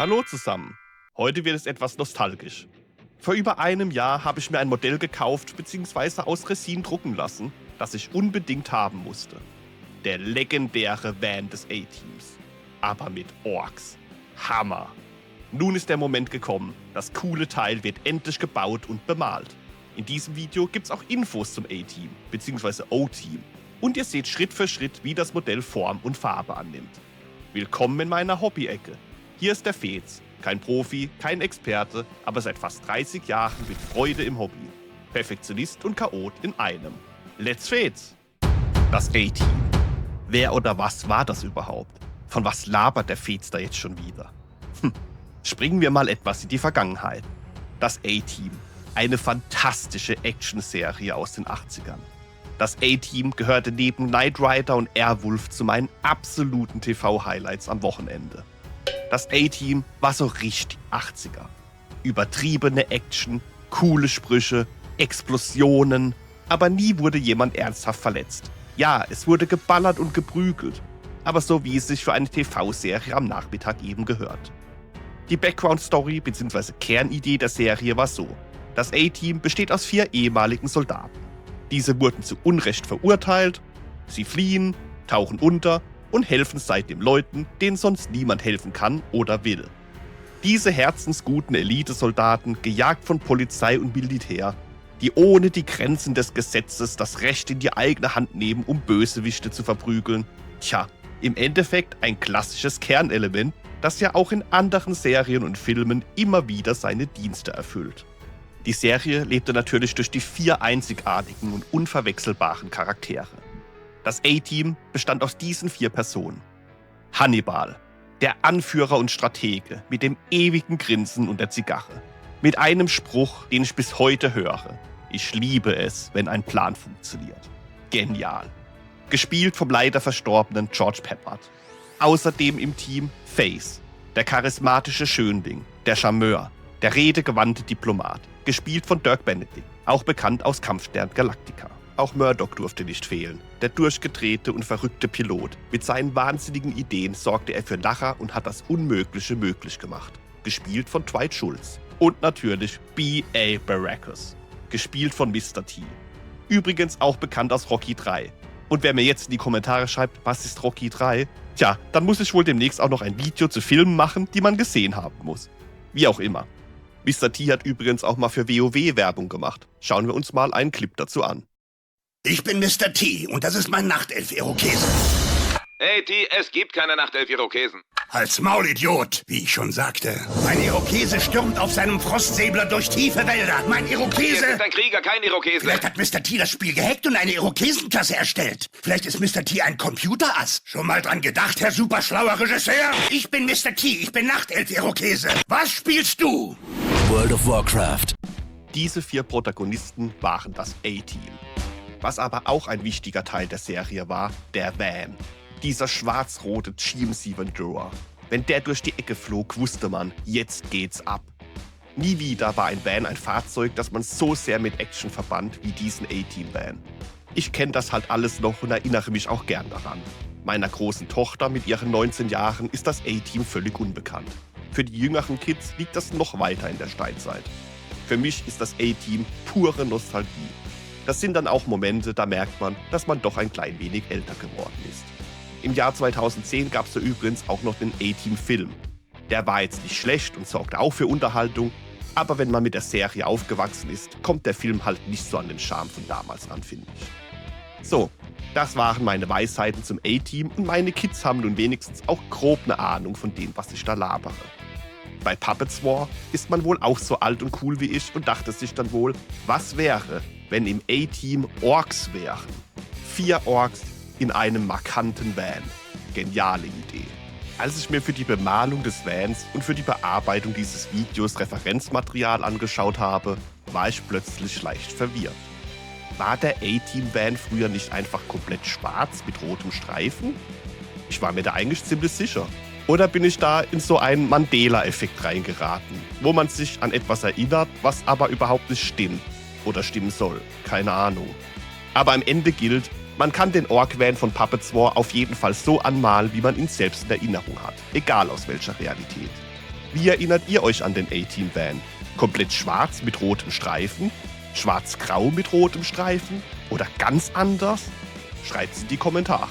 Hallo zusammen. Heute wird es etwas nostalgisch. Vor über einem Jahr habe ich mir ein Modell gekauft bzw. aus Resin drucken lassen, das ich unbedingt haben musste. Der legendäre Van des A-Teams. Aber mit Orks. Hammer. Nun ist der Moment gekommen. Das coole Teil wird endlich gebaut und bemalt. In diesem Video gibt es auch Infos zum A-Team bzw. O-Team. Und ihr seht Schritt für Schritt, wie das Modell Form und Farbe annimmt. Willkommen in meiner Hobby-Ecke. Hier ist der Fez. Kein Profi, kein Experte, aber seit fast 30 Jahren mit Freude im Hobby. Perfektionist und Chaot in einem. Let's Fez! Das A-Team. Wer oder was war das überhaupt? Von was labert der Fez da jetzt schon wieder? Springen wir mal etwas in die Vergangenheit. Das A-Team. Eine fantastische Action-Serie aus den 80ern. Das A-Team gehörte neben Knight Rider und Airwolf zu meinen absoluten TV-Highlights am Wochenende. Das A-Team war so richtig 80er. Übertriebene Action, coole Sprüche, Explosionen, aber nie wurde jemand ernsthaft verletzt. Ja, es wurde geballert und geprügelt, aber so wie es sich für eine TV-Serie am Nachmittag eben gehört. Die Background-Story bzw. Kernidee der Serie war so: Das A-Team besteht aus 4 ehemaligen Soldaten. Diese wurden zu Unrecht verurteilt, sie fliehen, tauchen unter und helfen seitdem Leuten, denen sonst niemand helfen kann oder will. Diese herzensguten Elitesoldaten, gejagt von Polizei und Militär, die ohne die Grenzen des Gesetzes das Recht in die eigene Hand nehmen, um Bösewichte zu verprügeln. Tja, im Endeffekt ein klassisches Kernelement, das ja auch in anderen Serien und Filmen immer wieder seine Dienste erfüllt. Die Serie lebte natürlich durch die 4 einzigartigen und unverwechselbaren Charaktere. Das A-Team bestand aus diesen 4 Personen. Hannibal, der Anführer und Stratege mit dem ewigen Grinsen und der Zigarre. Mit einem Spruch, den ich bis heute höre: Ich liebe es, wenn ein Plan funktioniert. Genial. Gespielt vom leider verstorbenen George Peppard. Außerdem im Team Face, der charismatische Schönling, der Charmeur, der redegewandte Diplomat. Gespielt von Dirk Benedict, auch bekannt aus Kampfstern Galactica. Auch Murdoch durfte nicht fehlen. Der durchgedrehte und verrückte Pilot. Mit seinen wahnsinnigen Ideen sorgte er für Lacher und hat das Unmögliche möglich gemacht. Gespielt von Dwight Schultz. Und natürlich B.A. Baracus. Gespielt von Mr. T. Übrigens auch bekannt aus Rocky 3. Und wer mir jetzt in die Kommentare schreibt, was ist Rocky 3? Tja, dann muss ich wohl demnächst auch noch ein Video zu Filmen machen, die man gesehen haben muss. Wie auch immer. Mr. T hat übrigens auch mal für WoW Werbung gemacht. Schauen wir uns mal einen Clip dazu an. Ich bin Mr. T und das ist mein Nachtelf-Irokese. Hey T, es gibt keine Nachtelf-Irokesen. Halt's Maul, Idiot, wie ich schon sagte. Mein Irokese stürmt auf seinem Frostsäbler durch tiefe Wälder. Mein Irokese... Es ist ein Krieger, kein Irokese. Vielleicht hat Mr. T das Spiel gehackt und eine Irokesenklasse erstellt. Vielleicht ist Mr. T ein Computerass. Schon mal dran gedacht, Herr superschlauer Regisseur? Ich bin Mr. T, ich bin Nachtelf-Irokese. Was spielst du? World of Warcraft. Diese 4 Protagonisten waren das A-Team. Was aber auch ein wichtiger Teil der Serie war, der Van. Dieser schwarz-rote GMC Vendura. Wenn der durch die Ecke flog, wusste man, jetzt geht's ab. Nie wieder war ein Van ein Fahrzeug, das man so sehr mit Action verband wie diesen A-Team-Van. Ich kenne das halt alles noch und erinnere mich auch gern daran. Meiner großen Tochter mit ihren 19 Jahren ist das A-Team völlig unbekannt. Für die jüngeren Kids liegt das noch weiter in der Steinzeit. Für mich ist das A-Team pure Nostalgie. Das sind dann auch Momente, da merkt man, dass man doch ein klein wenig älter geworden ist. Im Jahr 2010 gab es da übrigens auch noch den A-Team-Film. Der war jetzt nicht schlecht und sorgte auch für Unterhaltung, aber wenn man mit der Serie aufgewachsen ist, kommt der Film halt nicht so an den Charme von damals ran, finde ich. So, das waren meine Weisheiten zum A-Team und meine Kids haben nun wenigstens auch grob eine Ahnung von dem, was ich da labere. Bei Puppets War ist man wohl auch so alt und cool wie ich und dachte sich dann wohl, was wäre, wenn im A-Team Orks wären? 4 Orks in einem markanten Van. Geniale Idee. Als ich mir für die Bemalung des Vans und für die Bearbeitung dieses Videos Referenzmaterial angeschaut habe, war ich plötzlich leicht verwirrt. War der A-Team-Van früher nicht einfach komplett schwarz mit rotem Streifen? Ich war mir da eigentlich ziemlich sicher. Oder bin ich da in so einen Mandela-Effekt reingeraten, wo man sich an etwas erinnert, was aber überhaupt nicht stimmt oder stimmen soll? Keine Ahnung. Aber am Ende gilt, man kann den Ork-Van von Puppets War auf jeden Fall so anmalen, wie man ihn selbst in Erinnerung hat, egal aus welcher Realität. Wie erinnert ihr euch an den A-Team Van? Komplett schwarz mit rotem Streifen? Schwarz-grau mit rotem Streifen? Oder ganz anders? Schreibt es in die Kommentare.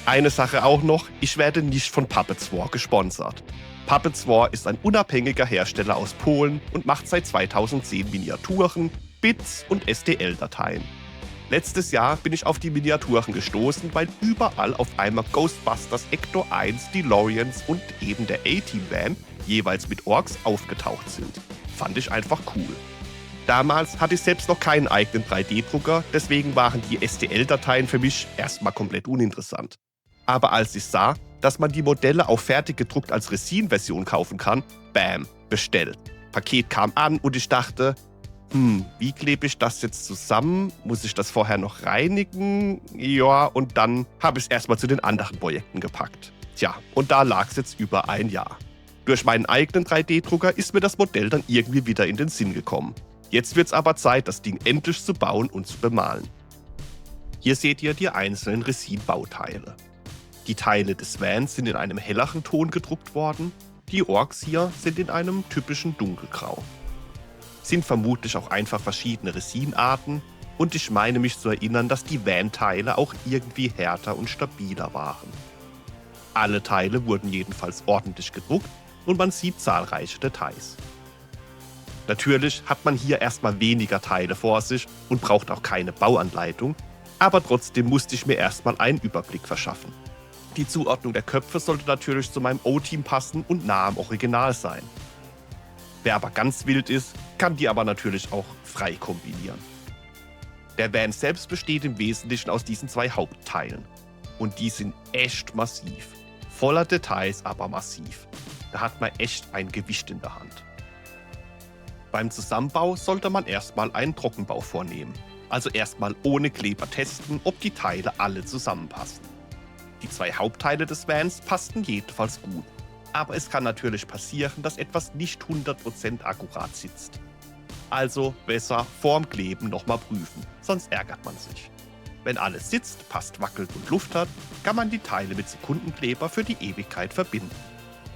Eine Sache auch noch, ich werde nicht von Puppets War gesponsert. Puppets War ist ein unabhängiger Hersteller aus Polen und macht seit 2010 Miniaturen, Bits und STL-Dateien. Letztes Jahr bin ich auf die Miniaturen gestoßen, weil überall auf einmal Ghostbusters Ecto 1, DeLoreans und eben der A-Team Van jeweils mit Orks aufgetaucht sind. Fand ich einfach cool. Damals hatte ich selbst noch keinen eigenen 3D-Drucker, deswegen waren die STL-Dateien für mich erstmal komplett uninteressant. Aber als ich sah, dass man die Modelle auch fertig gedruckt als Resin-Version kaufen kann, bam, bestellt. Paket kam an und ich dachte, wie klebe ich das jetzt zusammen? Muss ich das vorher noch reinigen? Ja, und dann habe ich es erstmal zu den anderen Projekten gepackt. Tja, und da lag es jetzt über ein Jahr. Durch meinen eigenen 3D-Drucker ist mir das Modell dann irgendwie wieder in den Sinn gekommen. Jetzt wird es aber Zeit, das Ding endlich zu bauen und zu bemalen. Hier seht ihr die einzelnen Resin-Bauteile. Die Teile des Vans sind in einem helleren Ton gedruckt worden, die Orks hier sind in einem typischen Dunkelgrau. Sind vermutlich auch einfach verschiedene Resinarten und ich meine mich zu erinnern, dass die Van-Teile auch irgendwie härter und stabiler waren. Alle Teile wurden jedenfalls ordentlich gedruckt und man sieht zahlreiche Details. Natürlich hat man hier erstmal weniger Teile vor sich und braucht auch keine Bauanleitung, aber trotzdem musste ich mir erstmal einen Überblick verschaffen. Die Zuordnung der Köpfe sollte natürlich zu meinem O-Team passen und nah am Original sein. Wer aber ganz wild ist, kann die aber natürlich auch frei kombinieren. Der Van selbst besteht im Wesentlichen aus diesen zwei Hauptteilen. Und die sind echt massiv. Voller Details, aber massiv. Da hat man echt ein Gewicht in der Hand. Beim Zusammenbau sollte man erstmal einen Trockenbau vornehmen. Also erstmal ohne Kleber testen, ob die Teile alle zusammenpassen. Die zwei Hauptteile des Vans passten jedenfalls gut. Aber es kann natürlich passieren, dass etwas nicht 100% akkurat sitzt. Also besser vorm Kleben nochmal prüfen, sonst ärgert man sich. Wenn alles sitzt, passt, wackelt und Luft hat, kann man die Teile mit Sekundenkleber für die Ewigkeit verbinden.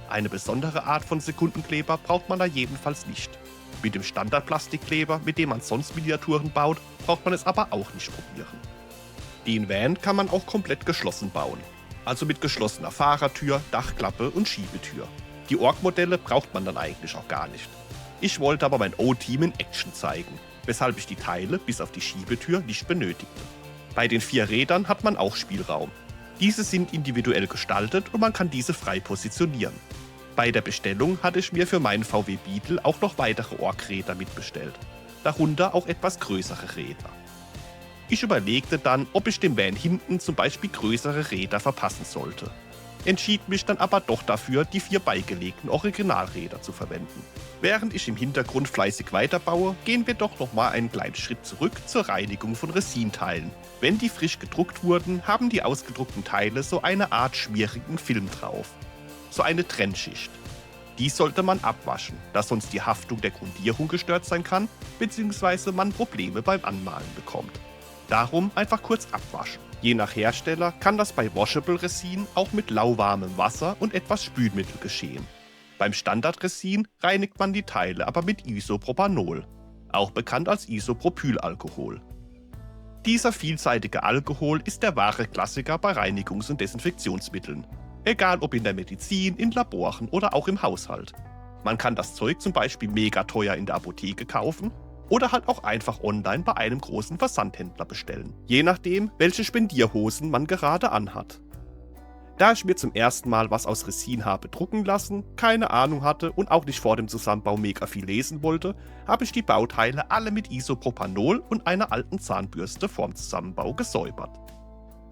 Eine besondere Art von Sekundenkleber braucht man da jedenfalls nicht. Mit dem Standardplastikkleber, mit dem man sonst Miniaturen baut, braucht man es aber auch nicht probieren. Den Van kann man auch komplett geschlossen bauen. Also mit geschlossener Fahrertür, Dachklappe und Schiebetür. Die Ork-Modelle braucht man dann eigentlich auch gar nicht. Ich wollte aber mein O-Team in Action zeigen, weshalb ich die Teile bis auf die Schiebetür nicht benötigte. Bei den 4 Rädern hat man auch Spielraum. Diese sind individuell gestaltet und man kann diese frei positionieren. Bei der Bestellung hatte ich mir für meinen VW Beetle auch noch weitere Ork-Räder mitbestellt. Darunter auch etwas größere Räder. Ich überlegte dann, ob ich dem Van hinten zum Beispiel größere Räder verpassen sollte. Entschied mich dann aber doch dafür, die 4 beigelegten Originalräder zu verwenden. Während ich im Hintergrund fleißig weiterbaue, gehen wir doch nochmal einen kleinen Schritt zurück zur Reinigung von Resinteilen. Wenn die frisch gedruckt wurden, haben die ausgedruckten Teile so eine Art schmierigen Film drauf. So eine Trennschicht. Die sollte man abwaschen, da sonst die Haftung der Grundierung gestört sein kann, bzw. man Probleme beim Anmalen bekommt. Darum einfach kurz abwaschen. Je nach Hersteller kann das bei Washable Resin auch mit lauwarmem Wasser und etwas Spülmittel geschehen. Beim Standard-Resin reinigt man die Teile aber mit Isopropanol, auch bekannt als Isopropylalkohol. Dieser vielseitige Alkohol ist der wahre Klassiker bei Reinigungs- und Desinfektionsmitteln. Egal ob in der Medizin, in Laboren oder auch im Haushalt. Man kann das Zeug zum Beispiel mega teuer in der Apotheke kaufen oder halt auch einfach online bei einem großen Versandhändler bestellen. Je nachdem, welche Spendierhosen man gerade anhat. Da ich mir zum ersten Mal was aus Resin habe drucken lassen, keine Ahnung hatte und auch nicht vor dem Zusammenbau mega viel lesen wollte, habe ich die Bauteile alle mit Isopropanol und einer alten Zahnbürste vorm Zusammenbau gesäubert.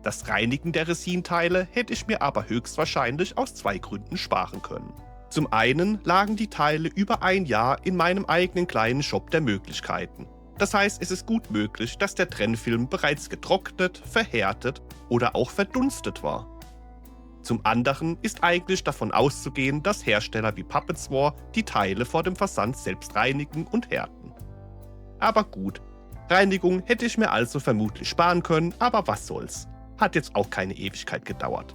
Das Reinigen der Resinteile hätte ich mir aber höchstwahrscheinlich aus 2 Gründen sparen können. Zum einen lagen die Teile über ein Jahr in meinem eigenen kleinen Shop der Möglichkeiten. Das heißt, es ist gut möglich, dass der Trennfilm bereits getrocknet, verhärtet oder auch verdunstet war. Zum anderen ist eigentlich davon auszugehen, dass Hersteller wie Puppets War die Teile vor dem Versand selbst reinigen und härten. Aber gut, Reinigung hätte ich mir also vermutlich sparen können, aber was soll's. Hat jetzt auch keine Ewigkeit gedauert.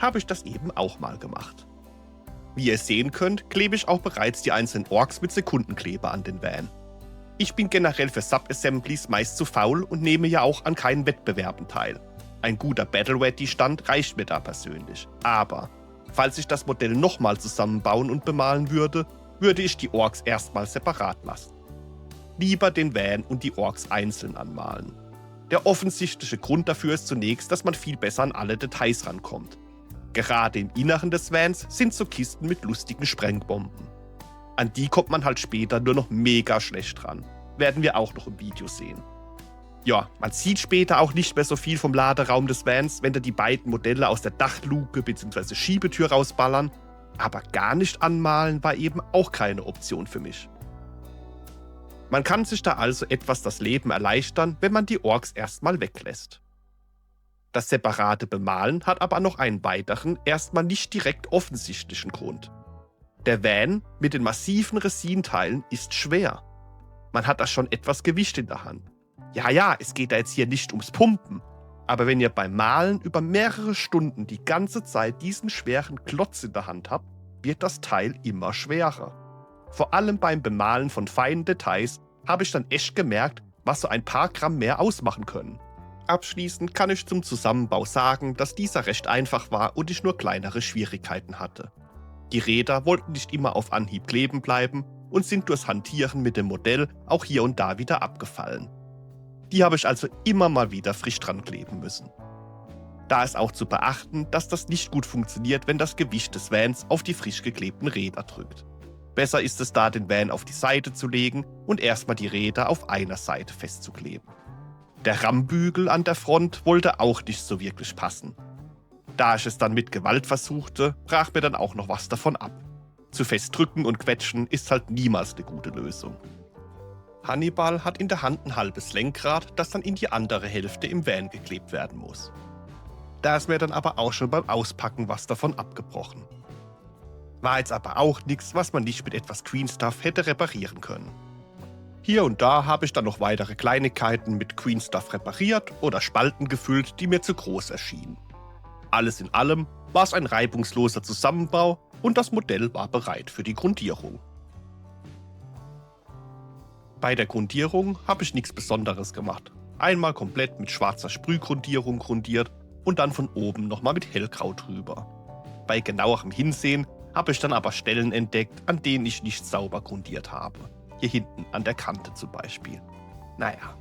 Habe ich das eben auch mal gemacht. Wie ihr sehen könnt, klebe ich auch bereits die einzelnen Orks mit Sekundenkleber an den Van. Ich bin generell für Sub-Assemblies meist zu faul und nehme ja auch an keinen Wettbewerben teil. Ein guter Battle-Ready-Stand reicht mir da persönlich. Aber, falls ich das Modell nochmal zusammenbauen und bemalen würde, würde ich die Orks erstmal separat lassen. Lieber den Van und die Orks einzeln anmalen. Der offensichtliche Grund dafür ist zunächst, dass man viel besser an alle Details rankommt. Gerade im Inneren des Vans sind so Kisten mit lustigen Sprengbomben. An die kommt man halt später nur noch mega schlecht ran. Werden wir auch noch im Video sehen. Ja, man sieht später auch nicht mehr so viel vom Laderaum des Vans, wenn da die beiden Modelle aus der Dachluke bzw. Schiebetür rausballern. Aber gar nicht anmalen war eben auch keine Option für mich. Man kann sich da also etwas das Leben erleichtern, wenn man die Orks erstmal weglässt. Das separate Bemalen hat aber noch einen weiteren, erstmal nicht direkt offensichtlichen Grund. Der Van mit den massiven Resinteilen ist schwer. Man hat da schon etwas Gewicht in der Hand. Ja, es geht da jetzt hier nicht ums Pumpen. Aber wenn ihr beim Malen über mehrere Stunden die ganze Zeit diesen schweren Klotz in der Hand habt, wird das Teil immer schwerer. Vor allem beim Bemalen von feinen Details habe ich dann echt gemerkt, was so ein paar Gramm mehr ausmachen können. Abschließend kann ich zum Zusammenbau sagen, dass dieser recht einfach war und ich nur kleinere Schwierigkeiten hatte. Die Räder wollten nicht immer auf Anhieb kleben bleiben und sind durchs Hantieren mit dem Modell auch hier und da wieder abgefallen. Die habe ich also immer mal wieder frisch dran kleben müssen. Da ist auch zu beachten, dass das nicht gut funktioniert, wenn das Gewicht des Vans auf die frisch geklebten Räder drückt. Besser ist es da, den Van auf die Seite zu legen und erstmal die Räder auf einer Seite festzukleben. Der Rammbügel an der Front wollte auch nicht so wirklich passen. Da ich es dann mit Gewalt versuchte, brach mir dann auch noch was davon ab. Zu fest drücken und quetschen ist halt niemals eine gute Lösung. Hannibal hat in der Hand ein halbes Lenkrad, das dann in die andere Hälfte im Van geklebt werden muss. Da ist mir dann aber auch schon beim Auspacken was davon abgebrochen. War jetzt aber auch nichts, was man nicht mit etwas Queen Stuff hätte reparieren können. Hier und da habe ich dann noch weitere Kleinigkeiten mit Queen Stuff repariert oder Spalten gefüllt, die mir zu groß erschienen. Alles in allem war es ein reibungsloser Zusammenbau und das Modell war bereit für die Grundierung. Bei der Grundierung habe ich nichts Besonderes gemacht. Einmal komplett mit schwarzer Sprühgrundierung grundiert und dann von oben nochmal mit Hellgrau drüber. Bei genauerem Hinsehen habe ich dann aber Stellen entdeckt, an denen ich nicht sauber grundiert habe. Hier hinten an der Kante zum Beispiel. Naja,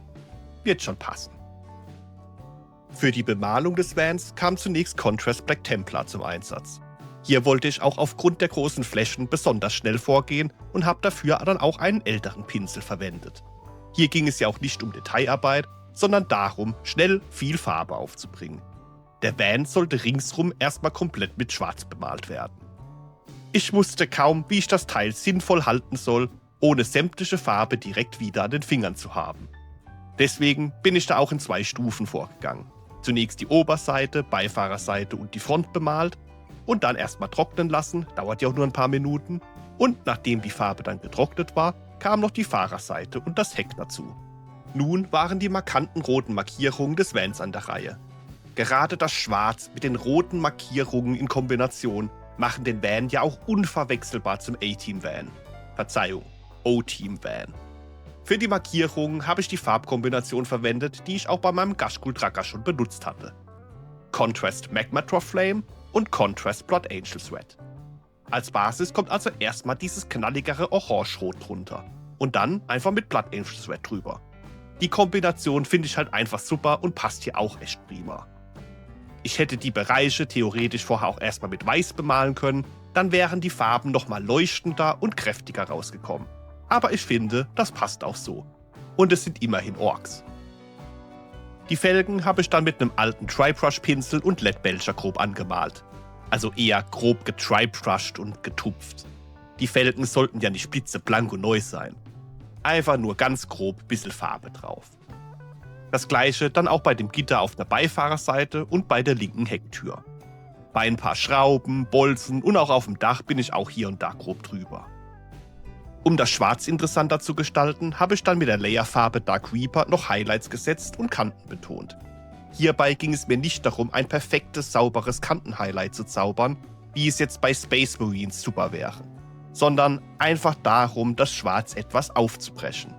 wird schon passen. Für die Bemalung des Vans kam zunächst Contrast Black Templar zum Einsatz. Hier wollte ich auch aufgrund der großen Flächen besonders schnell vorgehen und habe dafür dann auch einen älteren Pinsel verwendet. Hier ging es ja auch nicht um Detailarbeit, sondern darum, schnell viel Farbe aufzubringen. Der Van sollte ringsrum erstmal komplett mit Schwarz bemalt werden. Ich wusste kaum, wie ich das Teil sinnvoll halten soll, ohne sämtliche Farbe direkt wieder an den Fingern zu haben. Deswegen bin ich da auch in 2 Stufen vorgegangen. Zunächst die Oberseite, Beifahrerseite und die Front bemalt und dann erstmal trocknen lassen, dauert ja auch nur ein paar Minuten. Und nachdem die Farbe dann getrocknet war, kam noch die Fahrerseite und das Heck dazu. Nun waren die markanten roten Markierungen des Vans an der Reihe. Gerade das Schwarz mit den roten Markierungen in Kombination machen den Van ja auch unverwechselbar zum A-Team-Van. Verzeihung, O-Team-Van. Für die Markierungen habe ich die Farbkombination verwendet, die ich auch bei meinem Gashgul Tracker schon benutzt hatte. Contrast Magmatrough Flame und Contrast Blood Angel Sweat. Als Basis kommt also erstmal dieses knalligere Orange-Rot drunter und dann einfach mit Blood Angel Sweat drüber. Die Kombination finde ich halt einfach super und passt hier auch echt prima. Ich hätte die Bereiche theoretisch vorher auch erstmal mit Weiß bemalen können, dann wären die Farben nochmal leuchtender und kräftiger rausgekommen. Aber ich finde, das passt auch so. Und es sind immerhin Orks. Die Felgen habe ich dann mit einem alten Tri-Brush-Pinsel und LED-Belcher grob angemalt. Also eher grob getri-brushed und getupft. Die Felgen sollten ja nicht blitzeblank und neu sein. Einfach nur ganz grob bisschen Farbe drauf. Das gleiche dann auch bei dem Gitter auf der Beifahrerseite und bei der linken Hecktür. Bei ein paar Schrauben, Bolzen und auch auf dem Dach bin ich auch hier und da grob drüber. Um das Schwarz interessanter zu gestalten, habe ich dann mit der Layerfarbe Dark Reaper noch Highlights gesetzt und Kanten betont. Hierbei ging es mir nicht darum, ein perfektes, sauberes Kantenhighlight zu zaubern, wie es jetzt bei Space Marines super wäre, sondern einfach darum, das Schwarz etwas aufzubrechen.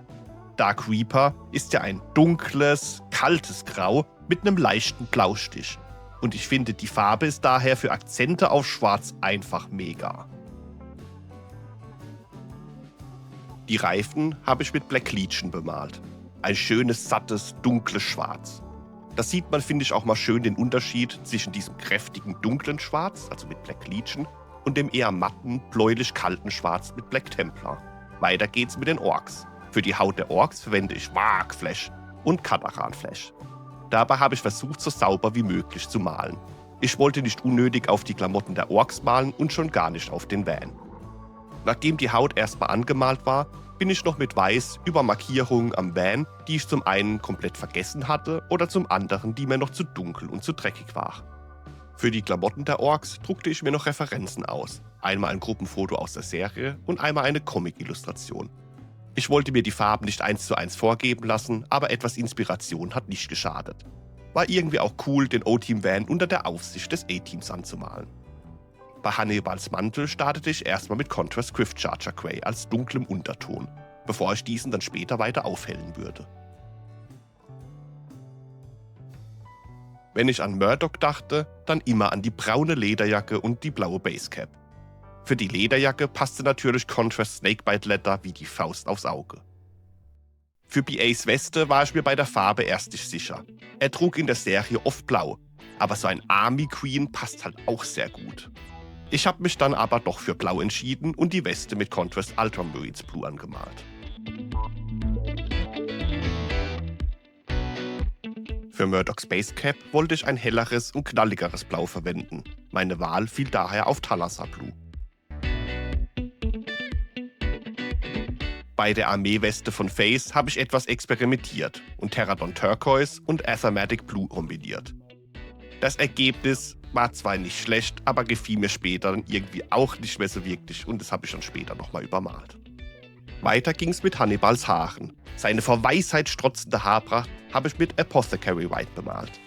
Dark Reaper ist ja ein dunkles, kaltes Grau mit einem leichten Blaustich. Und ich finde, die Farbe ist daher für Akzente auf Schwarz einfach mega. Die Reifen habe ich mit Black Legion bemalt. Ein schönes, sattes, dunkles Schwarz. Da sieht man, finde ich, auch mal schön den Unterschied zwischen diesem kräftigen, dunklen Schwarz, also mit Black Legion, und dem eher matten, bläulich-kalten Schwarz mit Black Templar. Weiter geht's mit den Orks. Für die Haut der Orks verwende ich Varg Flash und Kataran Flash. Dabei habe ich versucht, so sauber wie möglich zu malen. Ich wollte nicht unnötig auf die Klamotten der Orks malen und schon gar nicht auf den Van. Nachdem die Haut erstmal angemalt war, bin ich noch mit Weiß über Markierungen am Van, die ich zum einen komplett vergessen hatte oder zum anderen, die mir noch zu dunkel und zu dreckig waren. Für die Klamotten der Orks druckte ich mir noch Referenzen aus. Einmal ein Gruppenfoto aus der Serie und einmal eine Comic-Illustration. Ich wollte mir die Farben nicht 1:1 vorgeben lassen, aber etwas Inspiration hat nicht geschadet. War irgendwie auch cool, den O-Team-Van unter der Aufsicht des A-Teams anzumalen. Bei Hannibals Mantel startete ich erstmal mit Contrast Swift Charger Grey als dunklem Unterton, bevor ich diesen dann später weiter aufhellen würde. Wenn ich an Murdoch dachte, dann immer an die braune Lederjacke und die blaue Basecap. Für die Lederjacke passte natürlich Contrast Snakebite Leather wie die Faust aufs Auge. Für BAs Weste war ich mir bei der Farbe erst nicht sicher. Er trug in der Serie oft blau, aber so ein Army Queen passt halt auch sehr gut. Ich habe mich dann aber doch für blau entschieden und die Weste mit Contrast Ultramarines Blue angemalt. Für Murdochs Basecap wollte ich ein helleres und knalligeres Blau verwenden. Meine Wahl fiel daher auf Thalassa Blue. Bei der Armeeweste von Phase habe ich etwas experimentiert und Terradon Turquoise und Athamatic Blue kombiniert. Das Ergebnis war zwar nicht schlecht, aber gefiel mir später dann irgendwie auch nicht mehr so wirklich und das habe ich dann später nochmal übermalt. Weiter ging es mit Hannibals Haaren. Seine vor Weisheit strotzende Haarpracht habe ich mit Apothecary White bemalt.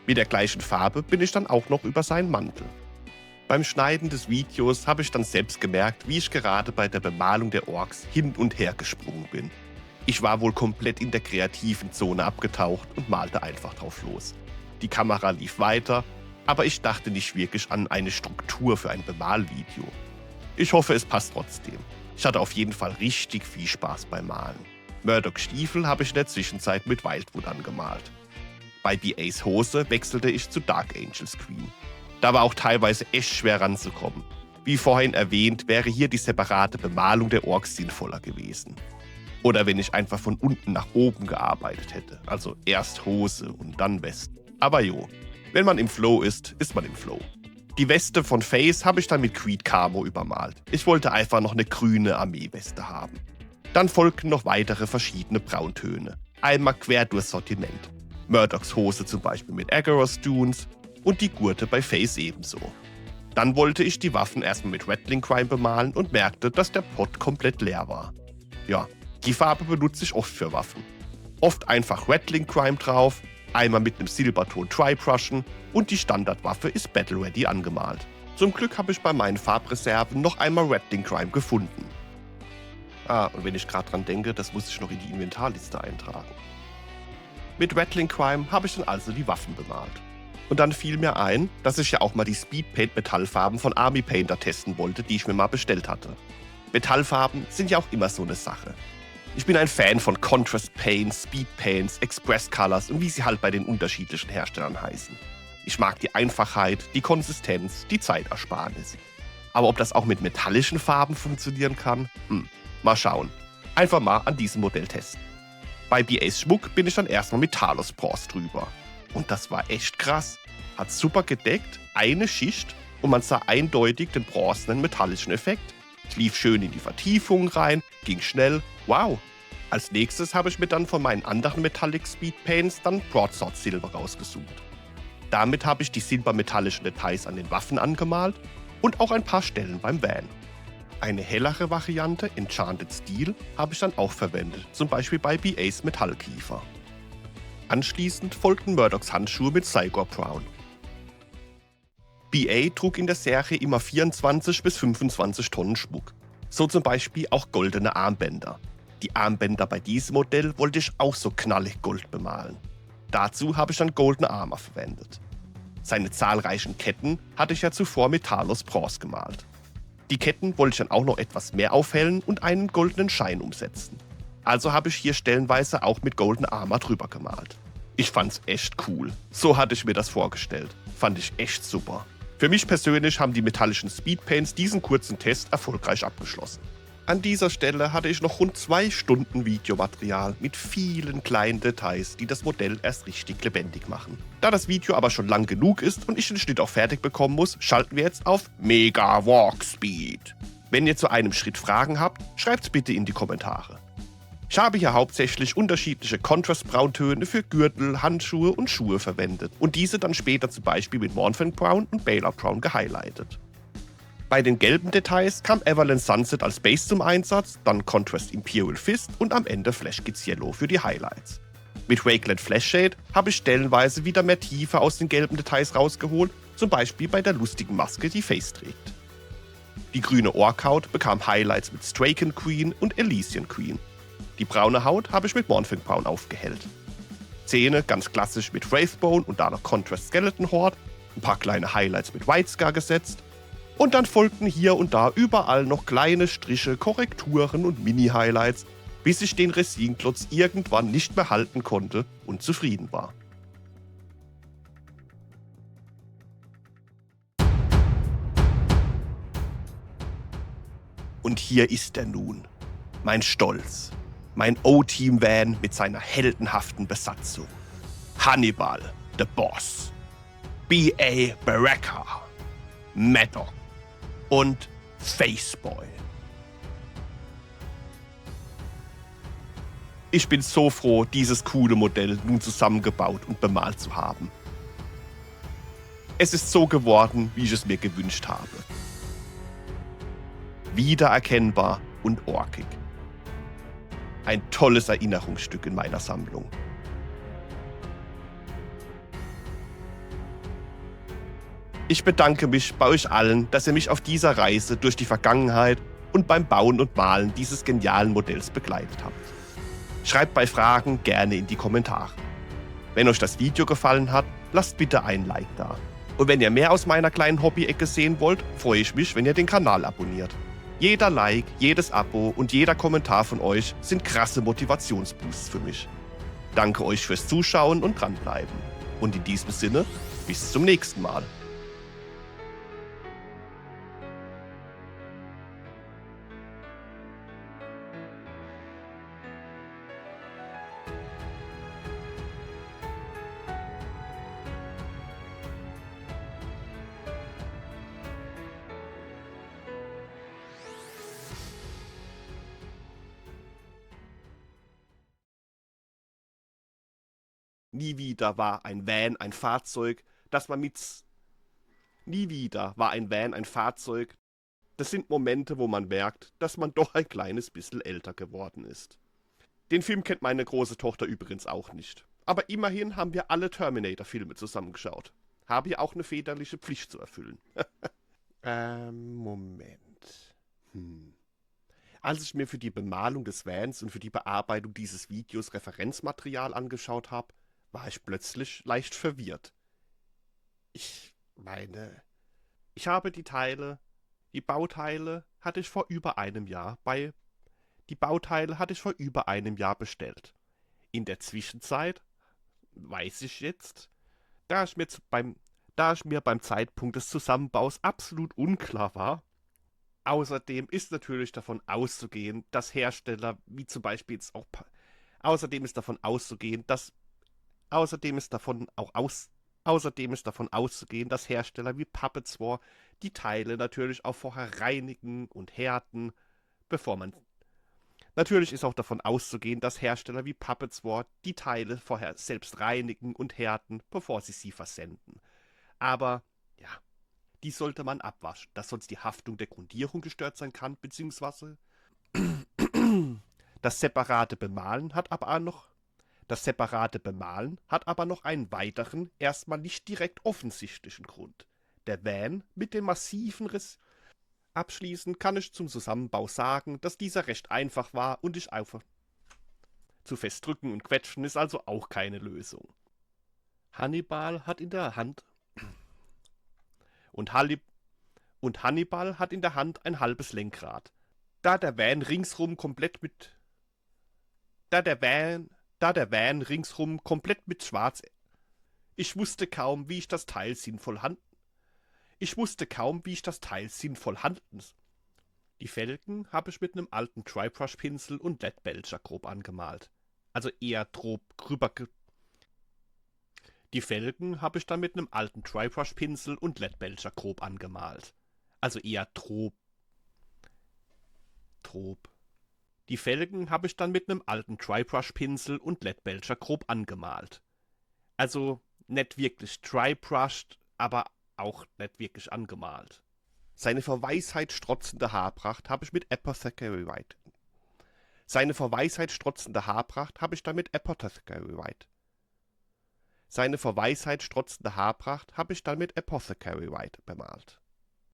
Mit der gleichen Farbe bin ich dann auch noch über seinen Mantel. Beim Schneiden des Videos habe ich dann selbst gemerkt, wie ich gerade bei der Bemalung der Orks hin und her gesprungen bin. Ich war wohl komplett in der kreativen Zone abgetaucht und malte einfach drauf los. Die Kamera lief weiter, aber ich dachte nicht wirklich an eine Struktur für ein Bemalvideo. Ich hoffe, es passt trotzdem. Ich hatte auf jeden Fall richtig viel Spaß beim Malen. Murdochs Stiefel habe ich in der Zwischenzeit mit Wildwood angemalt. Bei BAs Hose wechselte ich zu Dark Angels Queen. Da war auch teilweise echt schwer ranzukommen. Wie vorhin erwähnt, wäre hier die separate Bemalung der Orks sinnvoller gewesen. Oder wenn ich einfach von unten nach oben gearbeitet hätte. Also erst Hose und dann Weste. Aber jo, wenn man im Flow ist, ist man im Flow. Die Weste von Phase habe ich dann mit Creed Camo übermalt. Ich wollte einfach noch eine grüne Armeeweste haben. Dann folgten noch weitere verschiedene Brauntöne. Einmal quer durchs Sortiment. Murdochs Hose zum Beispiel mit Agharos Dunes und die Gurte bei Phase ebenso. Dann wollte ich die Waffen erstmal mit Rattling Crime bemalen und merkte, dass der Pot komplett leer war. Ja, die Farbe benutze ich oft für Waffen. Oft einfach Rattling Crime drauf, einmal mit einem Silberton Tri-Brushen und die Standardwaffe ist Battle Ready angemalt. Zum Glück habe ich bei meinen Farbreserven noch einmal Rattling Crime gefunden. Und wenn ich gerade dran denke, das muss ich noch in die Inventarliste eintragen. Mit Rattling Crime habe ich dann also die Waffen bemalt. Und dann fiel mir ein, dass ich ja auch mal die Speedpaint Metallfarben von Army Painter testen wollte, die ich mir mal bestellt hatte. Metallfarben sind ja auch immer so eine Sache. Ich bin ein Fan von Contrast Paints, Speed Paints, Express Colors und wie sie halt bei den unterschiedlichen Herstellern heißen. Ich mag die Einfachheit, die Konsistenz, die Zeitersparnis. Aber ob das auch mit metallischen Farben funktionieren kann? Mal schauen. Einfach mal an diesem Modell testen. Bei BAs Schmuck bin ich dann erstmal mit Talos Bronze drüber. Und das war echt krass. Hat super gedeckt, eine Schicht und man sah eindeutig den bronzenen metallischen Effekt. Ich lief schön in die Vertiefung rein, ging schnell. Wow! Als nächstes habe ich mir dann von meinen anderen Metallic Speed Paints dann Broadsword Silber rausgesucht. Damit habe ich die silbermetallischen Details an den Waffen angemalt und auch ein paar Stellen beim Van. Eine hellere Variante, Enchanted Steel, habe ich dann auch verwendet, zum Beispiel bei BAs Metallkiefer. Anschließend folgten Murdochs Handschuhe mit Cygor Brown. BA trug in der Serie immer 24 bis 25 Tonnen Schmuck. So zum Beispiel auch goldene Armbänder. Die Armbänder bei diesem Modell wollte ich auch so knallig gold bemalen. Dazu habe ich dann goldene Armor verwendet. Seine zahlreichen Ketten hatte ich ja zuvor mit Talos Bronze gemalt. Die Ketten wollte ich dann auch noch etwas mehr aufhellen und einen goldenen Schein umsetzen. Also habe ich hier stellenweise auch mit Golden Armor drüber gemalt. Ich fand's echt cool. So hatte ich mir das vorgestellt. Fand ich echt super. Für mich persönlich haben die metallischen Speedpaints diesen kurzen Test erfolgreich abgeschlossen. An dieser Stelle hatte ich noch rund 2 Stunden Videomaterial mit vielen kleinen Details, die das Modell erst richtig lebendig machen. Da das Video aber schon lang genug ist und ich den Schnitt auch fertig bekommen muss, schalten wir jetzt auf Mega Walk Speed. Wenn ihr zu einem Schritt Fragen habt, schreibt's bitte in die Kommentare. Ich habe hier hauptsächlich unterschiedliche Contrast-Brauntöne für Gürtel, Handschuhe und Schuhe verwendet und diese dann später zum Beispiel mit Mornfang Brown und Baylor Brown gehighlightet. Bei den gelben Details kam Everland Sunset als Base zum Einsatz, dann Contrast Imperial Fist und am Ende Flash Kids Yellow für die Highlights. Mit Wakeland Flash Shade habe ich stellenweise wieder mehr Tiefe aus den gelben Details rausgeholt, zum Beispiel bei der lustigen Maske, die Face trägt. Die grüne Orkhaut bekam Highlights mit Straken Queen und Elysian Queen. Die braune Haut habe ich mit Mornfang Brown aufgehellt. Zähne ganz klassisch mit Wraithbone und danach Contrast Skeleton Horde, ein paar kleine Highlights mit White Scar gesetzt und dann folgten hier und da überall noch kleine Striche, Korrekturen und Mini-Highlights, bis ich den Resin-Klotz irgendwann nicht mehr halten konnte und zufrieden war. Und hier ist er nun, mein Stolz. Mein O-Team-Van mit seiner heldenhaften Besatzung. Hannibal, the Boss. B.A. Baraka. Maddox. Und Faceboy. Ich bin so froh, dieses coole Modell nun zusammengebaut und bemalt zu haben. Es ist so geworden, wie ich es mir gewünscht habe. Wiedererkennbar und orkig. Ein tolles Erinnerungsstück in meiner Sammlung. Ich bedanke mich bei euch allen, dass ihr mich auf dieser Reise durch die Vergangenheit und beim Bauen und Malen dieses genialen Modells begleitet habt. Schreibt bei Fragen gerne in die Kommentare. Wenn euch das Video gefallen hat, lasst bitte ein Like da. Und wenn ihr mehr aus meiner kleinen Hobby-Ecke sehen wollt, freue ich mich, wenn ihr den Kanal abonniert. Jeder Like, jedes Abo und jeder Kommentar von euch sind krasse Motivationsboosts für mich. Danke euch fürs Zuschauen und dranbleiben. Und in diesem Sinne, bis zum nächsten Mal. Nie wieder war ein Van ein Fahrzeug, das man mit... Nie wieder war ein Van ein Fahrzeug. Das sind Momente, wo man merkt, dass man doch ein kleines bisschen älter geworden ist. Den Film kennt meine große Tochter übrigens auch nicht. Aber immerhin haben wir alle Terminator-Filme zusammengeschaut. Habe ja auch eine väterliche Pflicht zu erfüllen. Moment. Als ich mir für die Bemalung des Vans und für die Bearbeitung dieses Videos Referenzmaterial angeschaut habe, war ich plötzlich leicht verwirrt. Ich meine, ich habe die Bauteile hatte ich vor über einem Jahr bestellt. In der Zwischenzeit weiß ich jetzt, da ich mir beim Zeitpunkt des Zusammenbaus absolut unklar war. Außerdem ist natürlich davon auszugehen, dass Hersteller wie zum Beispiel jetzt auch Außerdem ist davon auszugehen, dass Hersteller wie Puppets War die Teile natürlich auch vorher reinigen und härten, Natürlich ist auch davon auszugehen, dass Hersteller wie Puppets War die Teile vorher selbst reinigen und härten, bevor sie versenden. Aber, ja, die sollte man abwaschen, dass sonst die Haftung der Grundierung gestört sein kann, beziehungsweise das separate Bemalen hat aber noch einen weiteren, erstmal nicht direkt offensichtlichen Grund. Der Van mit dem massiven Riss. Abschließend kann ich zum Zusammenbau sagen, dass dieser recht einfach war und ich einfach zu fest drücken und quetschen ist also auch keine Lösung. Hannibal hat in der Hand Hannibal hat in der Hand ein halbes Lenkrad. Da der Van ringsrum komplett mit Schwarz. Ich wusste kaum, wie ich das Teil sinnvoll handeln. Die Felgen habe ich mit einem alten Dry-Brush-Pinsel und LED-Belcher grob angemalt. Also eher gröber. Die Felgen habe ich dann mit einem alten Dry-Brush-Pinsel und LED-Belcher grob angemalt. Also eher Trop. Die Felgen habe ich dann mit einem alten Dry-Brush-Pinsel und LED-Belcher grob angemalt. Also nicht wirklich dry-brushed, aber auch nicht wirklich angemalt. Seine vor Weisheit strotzende Haarpracht habe ich mit Apothecary White. Seine vor Weisheit strotzende Haarpracht habe ich dann mit Apothecary White bemalt.